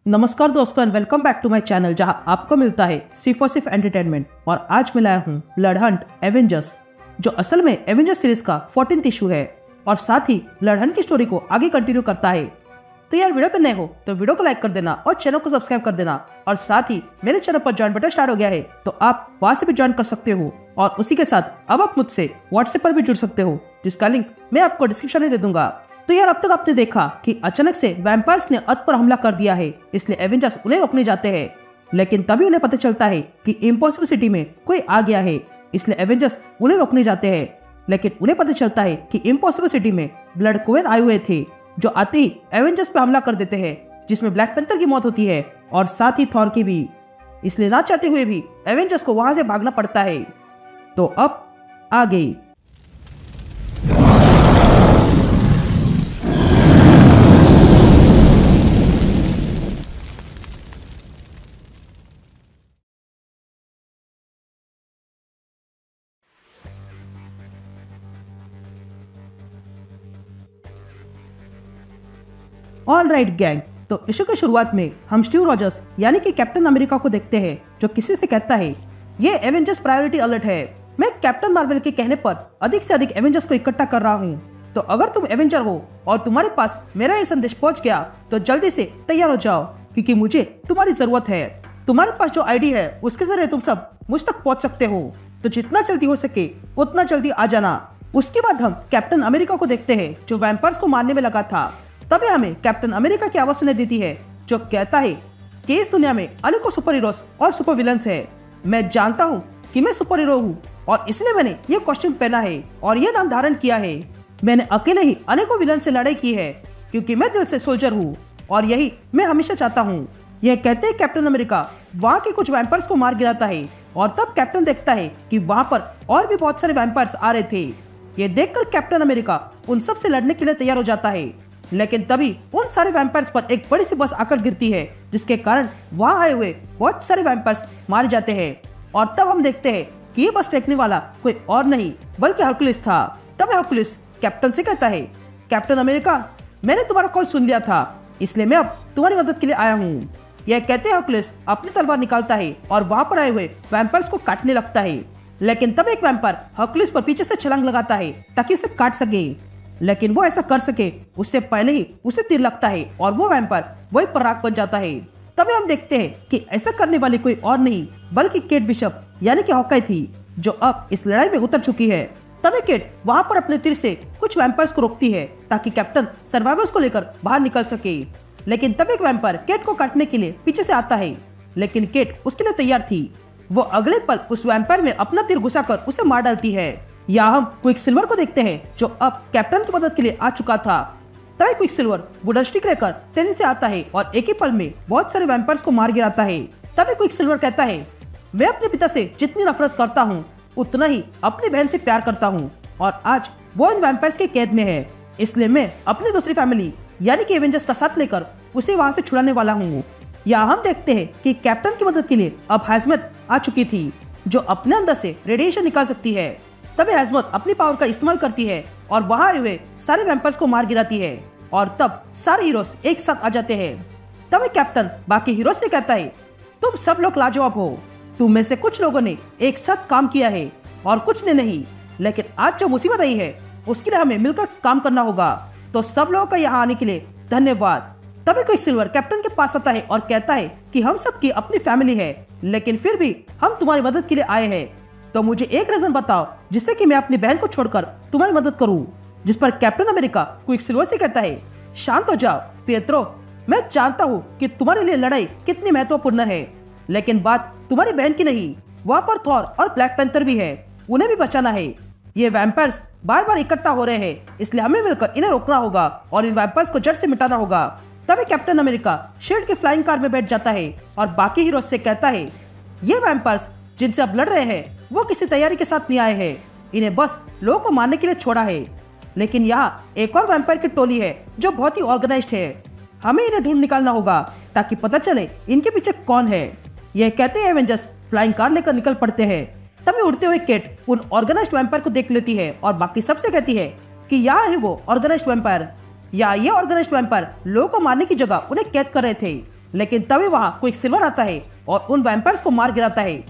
नमस्कार दोस्तों and welcome back to my channel जहां आपको मिलता है सिर्फ और सिर्फ एंटरटेनमेंट। और आज मैं लाया हूं ब्लड हंट एवेंजर्स, जो असल में एवेंजर्स सीरीज का 14th इशू है और साथ ही ब्लड हंट की स्टोरी को आगे कंटिन्यू करता है। तो यार वीडियो पे नए हो तो वीडियो को लाइक कर देना और चैनल को सब्सक्राइब कर देना। और साथ ही मेरे चैनल पर ज्वाइन बटन स्टार्ट हो गया है तो आप वहां से भी ज्वाइन कर सकते हो। और उसी के साथ अब आप मुझसे व्हाट्सएप पर भी जुड़ सकते हो, जिसका लिंक मैं आपको डिस्क्रिप्शन में दे दूंगा। तो यार अब तक आपने देखा कि अचानक से वैम्पायर्स ने अर्थ पर हमला कर दिया है, इसलिए एवेंजर्स उन्हें रोकने जाते हैं। लेकिन तभी उन्हें पता चलता है कि इम्पॉसिबल सिटी में कोई आ गया है, इसलिए एवेंजर्स उन्हें रोकने जाते हैं। लेकिन उन्हें पता चलता है कि इम्पॉसिबल सिटी में ब्लड क्वीन आए हुए थे, जो आते ही एवेंजर्स पे हमला कर देते हैं, जिसमें ब्लैक पैंथर की मौत होती है और साथ ही थॉर की भी। इसलिए ना चाहते हुए भी एवेंजर्स को वहां से भागना पड़ता है। तो अब आगे ऑल राइट गैंग। तो इशू की शुरुआत में हम स्टीव रॉजर्स यानी कि कैप्टन अमेरिका को देखते हैं, जो किसी से कहता है ये एवेंजर्स प्रायोरिटी अलर्ट है। मैं कैप्टन मार्वल के कहने पर अधिक से अधिक एवेंजर्स को इकट्ठा कर रहा हूँ। तो अगर तुम एवेंजर हो और तुम्हारे पास मेरा ये संदेश पहुंच गया तो जल्दी से तैयार हो जाओ, क्योंकि मुझे तुम्हारी जरूरत है। तुम्हारे पास जो आईडी है उसके जरिए तुम सब मुझ तक पहुंच सकते हो, तो जितना जल्दी हो सके उतना जल्दी आ जाना। उसके बाद हम कैप्टन अमेरिका को देखते हैं, जो वैम्पायर्स को मारने में लगा था। तभी हमें कैप्टन अमेरिका की आवाज सुनाई देती है, जो कहता है कि इस दुनिया में अनेकों सुपर हीरोज और सुपर विलन्स है। मैं जानता हूँ कि मैं सुपर हीरो हूँ और इसलिए मैंने ये कॉस्ट्यूम पहना है और ये नाम धारण किया है। मैंने अकेले ही अनेकों विलन से लड़ाई की है, क्योंकि मैं दिल से सोल्जर हूँ और यही मैं हमेशा चाहता हूँ। यह कहते हैं कैप्टन अमेरिका वहाँ के कुछ वैम्पायर्स को मार गिराता है और तब कैप्टन देखता है कि वहाँ पर और भी बहुत सारे वैम्पायर्स आ रहे थे। ये देखकर कैप्टन अमेरिका उन सब से लड़ने के लिए तैयार हो जाता है। लेकिन तभी उन सारे वैम्पायर्स पर एक बड़ी सी बस आकर गिरती है, जिसके कारण वहां आए हुए बहुत सारे वैम्पायर्स मारे जाते हैं। और तब हम देखते हैं कि ये बस फेंकने वाला कोई और नहीं बल्कि हरकुलिस था। तब हरकुलिस कैप्टन से कहता है, कैप्टन अमेरिका मैंने तुम्हारा कॉल सुन लिया था, इसलिए मैं अब तुम्हारी मदद के लिए आया हूँ। यह कहते हरकुलिस अपनी तलवार निकालता है और वहां पर आए हुए वैम्पायर्स को काटने लगता है। लेकिन तब एक वैम्पायर हरकुलिस पर पीछे से छलांग लगाता है ताकि उसे काट सके। लेकिन वो ऐसा कर सके उससे पहले ही उसे तीर लगता है और वो वैम्पायर वही पर राख बन जाता है। तभी हम देखते हैं कि ऐसा करने वाली कोई और नहीं बल्कि केट बिशप यानी कि हॉकाई थी, जो अब इस लड़ाई में उतर चुकी है। तभी केट वहां पर अपने तीर से कुछ वैम्पायर्स को रोकती है ताकि कैप्टन सर्वाइवर्स को लेकर बाहर निकल सके। लेकिन तब एक वैम्पायर केट को काटने के लिए पीछे से आता है, लेकिन केट उसके लिए तैयार थी। वो अगले पल उस वैम्पायर में अपना तीर घुसाकर उसे मार डालती है। या हम क्विकसिल्वर को देखते हैं, जो अब कैप्टन की मदद के लिए आ चुका था। तभी क्विकसिल्वर वुडन स्टिक लेकर तेजी से आता है और एक ही पल में बहुत सारे वैम्पायर्स को मार गिराता है। तभी क्विकसिल्वर कहता है, मैं अपने पिता से जितनी नफरत करता हूँ उतना ही अपनी बहन से प्यार करता हूँ, और आज वो इन वैम्पायर्स के कैद में है, इसलिए मैं अपनी दूसरी फैमिली यानी कि एवेंजर्स का साथ लेकर उसे वहां से छुड़ाने वाला हूँ। या हम देखते हैं कि कैप्टन की मदद के लिए अब हैजमत आ चुकी थी, जो अपने अंदर से रेडिएशन निकाल सकती है। तभी हैजमत अपनी पावर का इस्तेमाल करती है और वहां आए हुए सारे वैम्पायर्स को मार गिराती है और तब सारे हीरोज एक साथ आ जाते हैं। तभी कैप्टन बाकी हीरोज से कहता है, तुम सब लोग लाजवाब हो। तुम में से कुछ लोगों ने एक साथ काम किया है और कुछ ने नहीं, लेकिन आज जो मुसीबत आई है उसके लिए हमें मिलकर काम करना होगा। तो सब लोगों का यहाँ आने के लिए धन्यवाद। तभी क्विकसिल्वर कैप्टन के पास आता है और कहता है कि हम सबकी अपनी फैमिली है, लेकिन फिर भी हम तुम्हारी मदद के लिए आए हैं। तो मुझे एक रीजन बताओ जिससे कि मैं अपनी बहन को छोड़कर तुम्हारी मदद करूं। जिस पर कैप्टन अमेरिका क्विकसिल्वर से कहता है, शांत हो जाओ पिएत्रो, मैं जानता हूं कि तुम्हारे लिए लड़ाई कितनी महत्वपूर्ण है, लेकिन बात तुम्हारी बहन की नहीं, वहां पर थॉर और ब्लैक पैंथर भी है, उन्हें भी बचाना है। ये वैम्पायर्स बार बार इकट्ठा हो रहे हैं, इसलिए हमें मिलकर इन्हें रोकना होगा और इन वैम्पायर्स को जड़ से मिटाना होगा। तभी कैप्टन अमेरिका शील्ड की फ्लाइंग कार में बैठ जाता है और बाकी हीरोज से कहता है, ये वैम्पायर्स जिनसे अब लड़ रहे हैं वो किसी तैयारी के साथ नहीं आए हैं, इन्हें बस लोगों को मारने के लिए छोड़ा है। लेकिन यहाँ एक और वैम्पायर की टोली है जो बहुत ही ऑर्गेनाइज्ड है, हमें इन्हें ढूंढ निकालना होगा ताकि पता चले इनके पीछे कौन है। यह कहते हैं एवेंजर्स फ्लाइंग कार लेकर निकल पड़ते हैं। तभी उड़ते हुए केट उन ऑर्गेनाइज्ड वैम्पायर को देख लेती है और बाकी सबसे कहती है कि यहाँ है वो ऑर्गेनाइज्ड वैम्पायर, या ये ऑर्गेनाइज्ड वैम्पायर लोगों को मारने की जगह उन्हें कैद कर रहे थे। लेकिन तभी वहां क्विकसिल्वर आता है और उन वैम्पायर्स को मार गिराता है।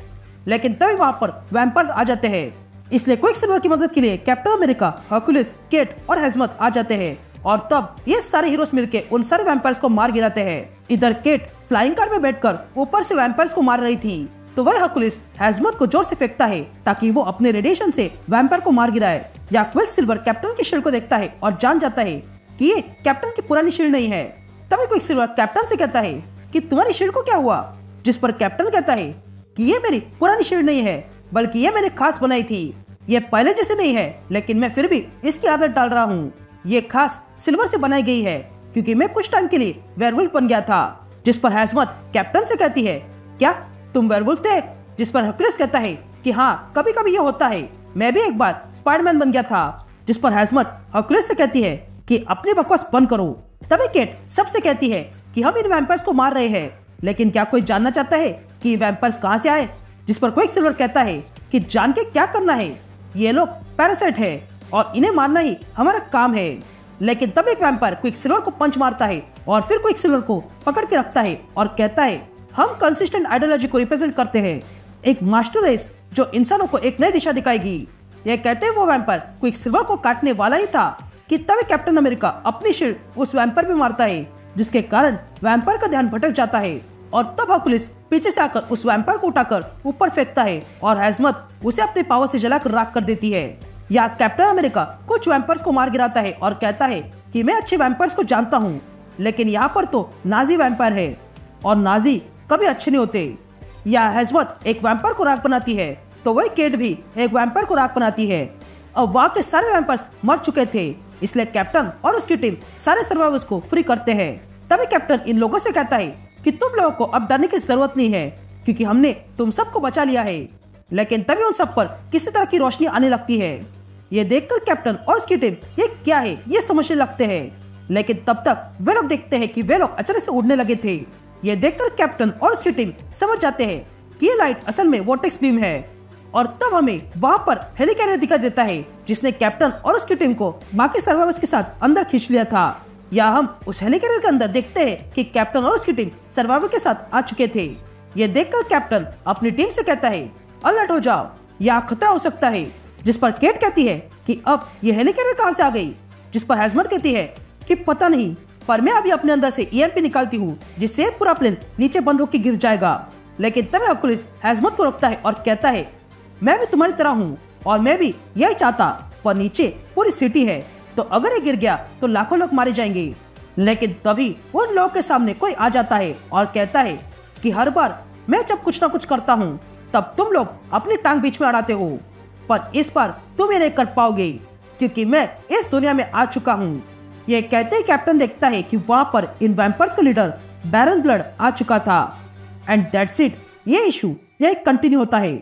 लेकिन तभी वहां पर वैम्पायर्स आ जाते हैं, इसलिए क्विकसिल्वर की मदद के लिए कैप्टन अमेरिका, हर्कुलिस, केट और हैजमत आ जाते हैं और तब ये सारे हीरोज मिलकर उन सारे वैम्पायर्स को मार गिराते हैं। इधर केट फ्लाइंग कार में बैठकर ऊपर से वैम्पायर्स को मार रही थी, तो वह हर्कुलिस हैजमत को जोर से फेंकता है ताकि वो अपने रेडिएशन से वैम्पायर को मार गिराए। या क्विकसिल्वर कैप्टन की शील्ड को देखता है और जान जाता है कि ये कैप्टन की पुरानी शील्ड नहीं है। तभी क्विकसिल्वर कैप्टन से कहता है कि तुम्हारी शील्ड को क्या हुआ, जिस पर कैप्टन कहता है कि ये मेरी पुरानी शील्ड नहीं है, बल्कि ये मैंने खास बनाई थी। ये पहले जैसे नहीं है, लेकिन मैं फिर भी इसकी आदत डाल रहा हूँ। ये खास सिल्वर से बनाई गई है क्योंकि मैं कुछ टाइम के लिए वेयरवुल्फ बन गया था। जिस पर हैजमत कैप्टन से कहती है, क्या तुम वेयरवुल्फ थे? जिस पर हर्कुलिस कहता है कि हाँ, कभी कभी ये होता है, मैं भी एक बार स्पाइडरमैन बन गया था। जिस पर हैजमत हर्कुलिस से कहती है कि अपनी बकवास बंद करो। तभी केट सबसे कहती है कि हम इन वैम्पायर्स को मार रहे हैं, लेकिन क्या कोई जानना चाहता है कि वैम्पायर्स कहाँ से आए? जिस पर क्विकसिल्वर कहता है कि जान के क्या करना है, ये लोग पैरासाइट है और इन्हें मारना ही हमारा काम है। लेकिन तब एक वैम्पायर क्विकसिल्वर को पंच मारता है और फिर क्विकसिल्वर को पकड़ के रखता है और कहता है, हम कंसिस्टेंट आइडियोलॉजी को रिप्रेजेंट करते हैं, एक मास्टर रेस जो इंसानों को एक नई दिशा दिखाएगी। ये कहते हैं वो वैम्पायर क्विकसिल्वर को काटने वाला ही था कि तभी कैप्टन अमेरिका अपनी शील्ड उस वैम्पायर पे मारता है, जिसके कारण वैम्पायर का ध्यान भटक जाता है और तब हर्कुलिस पीछे से आकर उस वैम्पायर को उठाकर ऊपर फेंकता है और हैजमत उसे अपने पावर से जलाकर राख कर देती है। या कैप्टन अमेरिका कुछ वैम्पायर्स को मार गिराता है और कहता है कि मैं अच्छे वैम्पायर्स को जानता हूँ, लेकिन यहाँ पर तो नाजी वैम्पायर है और नाजी कभी अच्छे नहीं होते। या हैजमत एक वैम्पायर को राख बनाती है, तो वही केट भी एक वैम्पायर को राख बनाती है। अब वहाँ के सारे वैम्पायर्स मर चुके थे, इसलिए कैप्टन और उसकी टीम सारे सर्वाइवर्स को फ्री करते हैं। तभी कैप्टन इन लोगों से कहता है कि तुम लोगों को अब डरने की जरूरत नहीं है क्योंकि हमने तुम सबको बचा लिया है। लेकिन तभी उन सब पर किसी तरह की रोशनी आने लगती है। ये देखकर कैप्टन और उसकी टीम ये क्या है ये समझने लगते हैं, लेकिन तब तक वे लोग देखते हैं कि वे लोग अचानक से उड़ने लगे थे। ये देखकर कैप्टन और उसकी टीम समझ जाते हैं कि ये लाइट असल में वोर्टेक्स बीम है और तब हमें वहां पर हेलिकॉप्टर दिखाई देता है जिसने कैप्टन और उसकी टीम को बाकी सर्वाइवर्स के साथ अंदर खींच लिया था। या हम उस हेलिकॉप्टर के अंदर देखते हैं कि कैप्टन और उसकी टीम सर्वाइवर के साथ आ चुके थे। ये देखकर कैप्टन अपनी टीम से कहता है, अलर्ट हो जाओ, यहाँ खतरा हो सकता है। जिस पर केट कहती है कि अब ये हेलिकॉप्टर कहाँ से आ गई? जिस पर हैजमत कहती है कि पता नहीं, पर मैं अभी अपने अंदर से ईएमपी निकालती हूँ जिससे पूरा प्लेन नीचे बंद होकर गिर जाएगा। लेकिन तभी हर्कुलिस हैजमत को रोकता है और कहता है, मैं भी तुम्हारी तरह हूँ और मैं भी यही चाहता, पर नीचे पूरी सिटी है, तो अगर ये गिर गया तो लाखों लोग मारे जाएंगे। लेकिन तभी उन लोगों के सामने कोई आ जाता है और कहता है कि हर बार मैं जब कुछ ना कुछ करता हूँ तब तुम लोग अपनी टांग बीच में अड़ाते हो, पर इस बार तुम ये नहीं कर पाओगे क्योंकि मैं इस दुनिया में आ चुका हूँ। ये कहते ही कैप्टन देखता है कि वहां पर इन वैम्पायर्स का लीडर बैरन ब्लड आ चुका था। एंड दैट्स इट, ये इशू यही कंटिन्यू होता है।